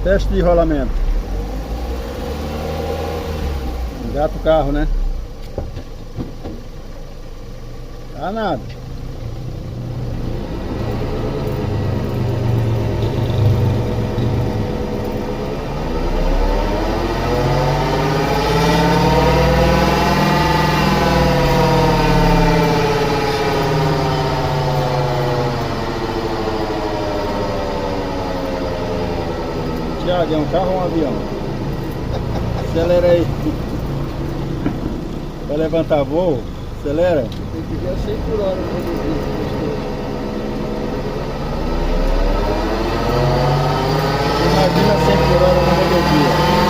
Teste de rolamento. Engata o carro, né? Dá nada. Tiago, é um carro ou um avião? Acelera aí. Vai levantar voo? Acelera. Tem que ver a 100 por hora Imagina 100 por hora na rodovia.